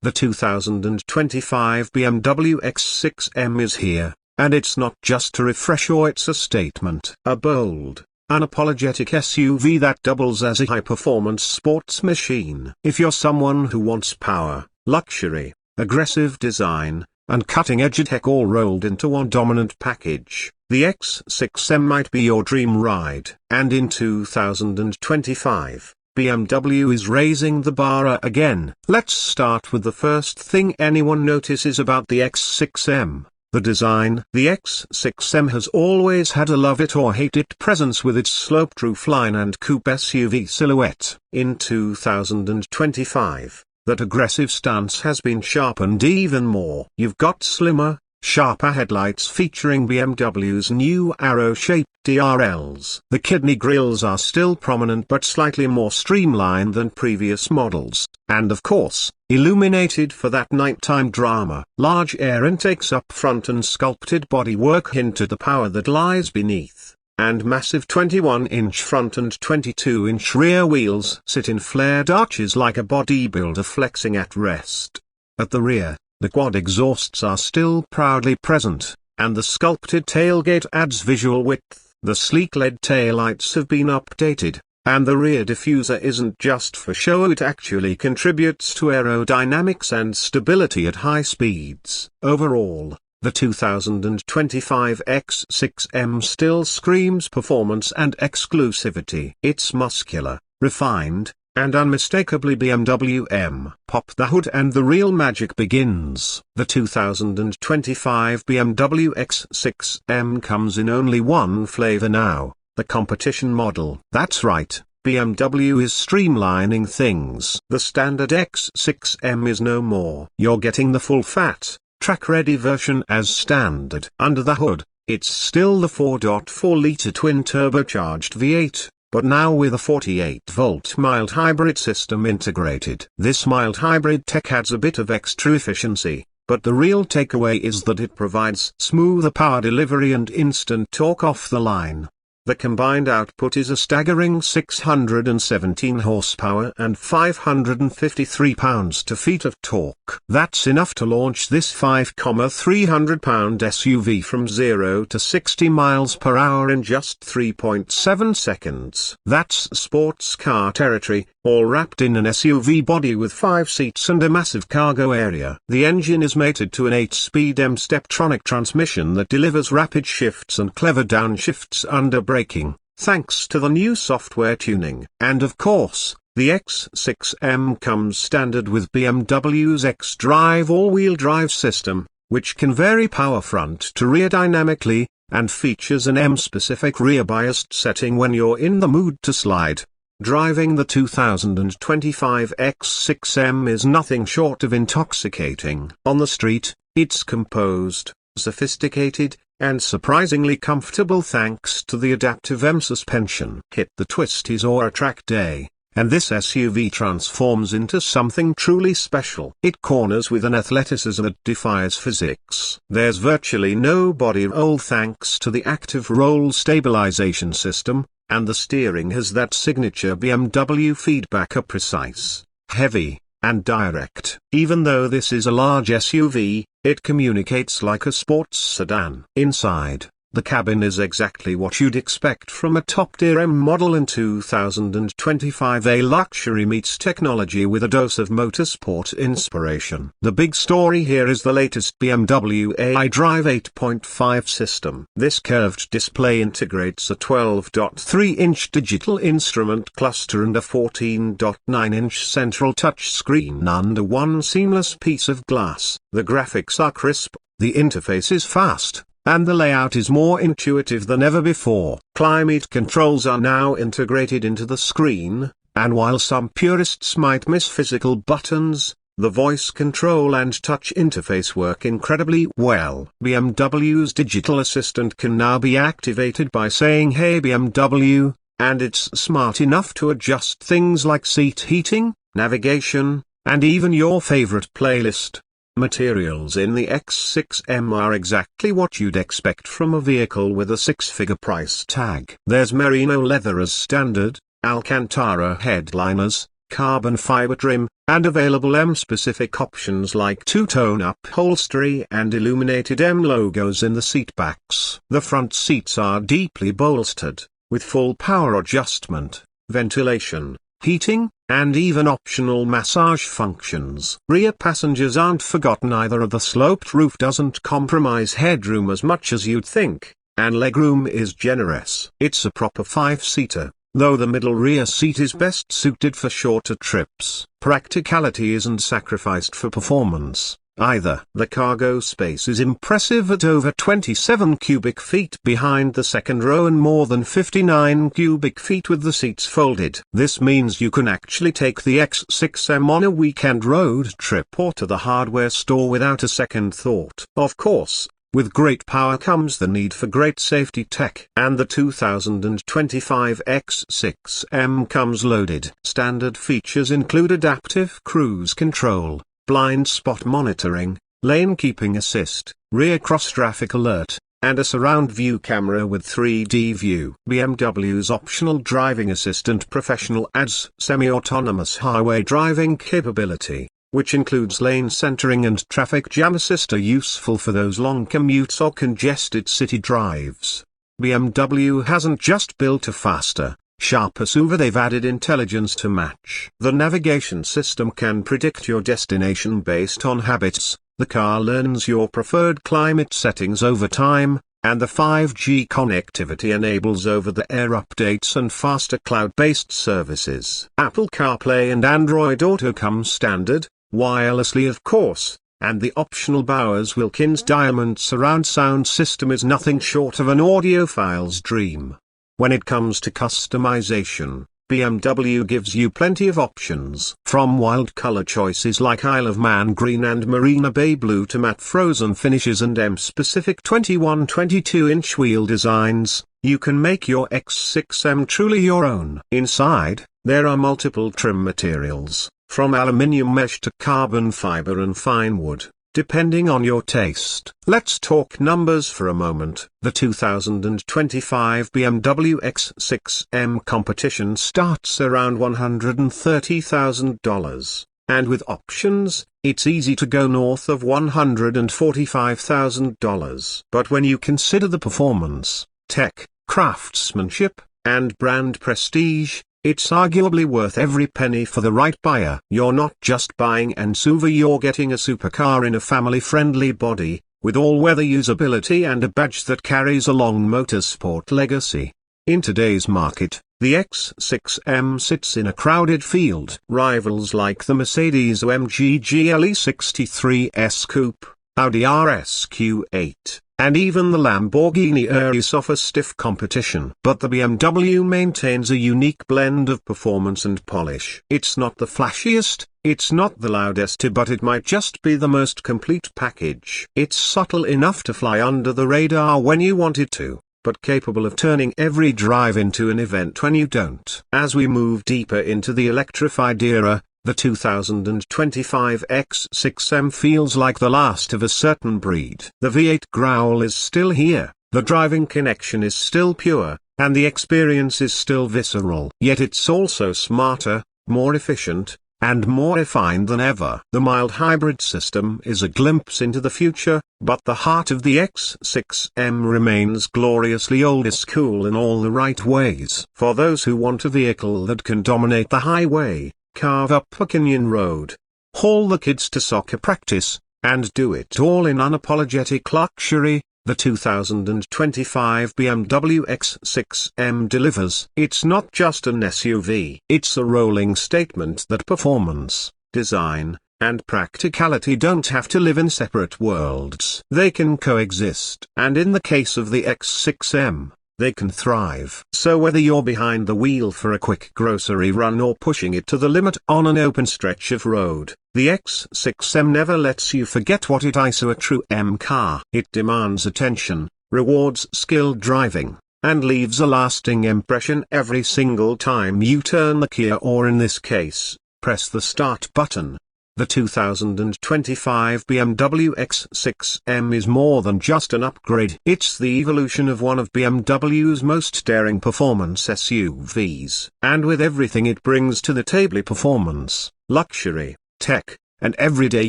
The 2025 BMW X6 M is here, and it's not just a refresher, it's a statement. A bold, unapologetic SUV that doubles as a high-performance sports machine. If you're someone who wants power, luxury, aggressive design, and cutting-edge tech all rolled into one dominant package, the X6M might be your dream ride. And in 2025, BMW is raising the bar again. Let's start with the first thing anyone notices about the X6M. The design. The X6M has always had a love it or hate it presence with its sloped roofline and coupe SUV silhouette. In 2025, that aggressive stance has been sharpened even more. You've got slimmer, sharper headlights featuring BMW's new arrow-shaped DRLs. The kidney grills are still prominent but slightly more streamlined than previous models, and of course, illuminated for that nighttime drama. Large air intakes up front and sculpted bodywork hint at the power that lies beneath, and massive 21-inch front and 22-inch rear wheels sit in flared arches like a bodybuilder flexing at rest. At the rear, the quad exhausts are still proudly present, and the sculpted tailgate adds visual width. The sleek LED taillights have been updated, and the rear diffuser isn't just for show, it actually contributes to aerodynamics and stability at high speeds. Overall, the 2025 X6M still screams performance and exclusivity. It's muscular, refined, and unmistakably BMW M. Pop the hood and the real magic begins. The 2025 BMW X6M comes in only one flavor now, the competition model. That's right, BMW is streamlining things. The standard X6M is no more. You're getting the full-fat, track-ready version as standard. Under the hood, it's still the 4.4-liter twin-turbocharged V8. But now with a 48-volt mild hybrid system integrated. This mild hybrid tech adds a bit of extra efficiency, but the real takeaway is that it provides smoother power delivery and instant torque off the line. The combined output is a staggering 617 horsepower and 553 pounds-to-feet of torque. That's enough to launch this 5,300-pound SUV from 0 to 60 miles per hour in just 3.7 seconds. That's sports car territory, all wrapped in an SUV body with 5 seats and a massive cargo area. The engine is mated to an 8-speed M-Steptronic transmission that delivers rapid shifts and clever downshifts under braking, thanks to the new software tuning. And of course, the X6M comes standard with BMW's iDrive all-wheel drive system, which can vary power front to rear dynamically, and features an M-specific rear-biased setting when you're in the mood to slide. Driving the 2025 X6M is nothing short of intoxicating. On the street, it's composed, sophisticated, and surprisingly comfortable thanks to the adaptive M suspension. Hit the twisties or a track day, and this SUV transforms into something truly special. It corners with an athleticism that defies physics. There's virtually no body roll thanks to the active roll stabilization system, and the steering has that signature BMW feedback, a precise, heavy, and direct. Even though this is a large SUV, it communicates like a sports sedan. Inside, the cabin is exactly what you'd expect from a top-tier M model in 2025. A luxury meets technology with a dose of motorsport inspiration. The big story here is the latest BMW iDrive 8.5 system. This curved display integrates a 12.3-inch digital instrument cluster and a 14.9-inch central touch screen under one seamless piece of glass. The graphics are crisp, the interface is fast, and the layout is more intuitive than ever before. Climate controls are now integrated into the screen, and while some purists might miss physical buttons, the voice control and touch interface work incredibly well. BMW's digital assistant can now be activated by saying "Hey BMW," and it's smart enough to adjust things like seat heating, navigation, and even your favorite playlist. Materials in the X6M are exactly what you'd expect from a vehicle with a six-figure price tag. There's merino leather as standard, Alcantara headliners, carbon fiber trim, and available M-specific options like two-tone upholstery and illuminated M logos in the seatbacks. The front seats are deeply bolstered, with full power adjustment, ventilation, heating, and even optional massage functions. Rear passengers aren't forgotten either. The sloped roof doesn't compromise headroom as much as you'd think, and legroom is generous. It's a proper 5-seater, though the middle rear seat is best suited for shorter trips. Practicality isn't sacrificed for performance, either. The cargo space is impressive at over 27 cubic feet behind the second row and more than 59 cubic feet with the seats folded. This means you can actually take the X6M on a weekend road trip or to the hardware store without a second thought. Of course, with great power comes the need for great safety tech, and the 2025 X6M comes loaded. Standard features include adaptive cruise control, blind spot monitoring, lane keeping assist, rear cross-traffic alert, and a surround view camera with 3D view. BMW's optional driving assistant professional adds semi-autonomous highway driving capability, which includes lane centering and traffic jam assist, are useful for those long commutes or congested city drives. BMW hasn't just built a faster, sharper SUV, they've added intelligence to match. The navigation system can predict your destination based on habits, the car learns your preferred climate settings over time, and the 5G connectivity enables over-the-air updates and faster cloud-based services. Apple CarPlay and Android Auto come standard, wirelessly of course, and the optional Bowers Wilkins Diamond surround sound system is nothing short of an audiophile's dream. When it comes to customization, BMW gives you plenty of options. From wild color choices like Isle of Man green and Marina Bay blue to matte frozen finishes and M-specific 21-22-inch wheel designs, you can make your X6M truly your own. Inside, there are multiple trim materials, from aluminium mesh to carbon fiber and fine wood, depending on your taste. Let's talk numbers for a moment. The 2025 BMW X6 M Competition starts around $130,000, and with options, it's easy to go north of $145,000. But when you consider the performance, tech, craftsmanship, and brand prestige, it's arguably worth every penny for the right buyer. You're not just buying an SUV, you're getting a supercar in a family-friendly body, with all-weather usability and a badge that carries a long motorsport legacy. In today's market, the X6M sits in a crowded field. Rivals like the Mercedes AMG GLE 63S Coupe, Audi RS Q8, and even the Lamborghini Urus offer stiff competition. But the BMW maintains a unique blend of performance and polish. It's not the flashiest, it's not the loudest, but it might just be the most complete package. It's subtle enough to fly under the radar when you want it to, but capable of turning every drive into an event when you don't. As we move deeper into the electrified era, the 2025 X6M feels like the last of a certain breed. The V8 growl is still here, the driving connection is still pure, and the experience is still visceral. Yet it's also smarter, more efficient, and more refined than ever. The mild hybrid system is a glimpse into the future, but the heart of the X6M remains gloriously old school in all the right ways. For those who want a vehicle that can dominate the highway, carve up a canyon road, haul the kids to soccer practice, and do it all in unapologetic luxury, the 2025 BMW X6M delivers. It's not just an SUV. It's a rolling statement that performance, design, and practicality don't have to live in separate worlds. They can coexist. And in the case of the X6M, they can thrive. So whether you're behind the wheel for a quick grocery run or pushing it to the limit on an open stretch of road, the X6M never lets you forget what it is: a true M car. It demands attention, rewards skilled driving, and leaves a lasting impression every single time you turn the key or, in this case, press the start button. The 2025 BMW X6 M is more than just an upgrade. It's the evolution of one of BMW's most daring performance SUVs. And with everything it brings to the table, performance, luxury, tech, and everyday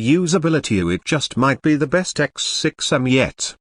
usability, it just might be the best X6 M yet.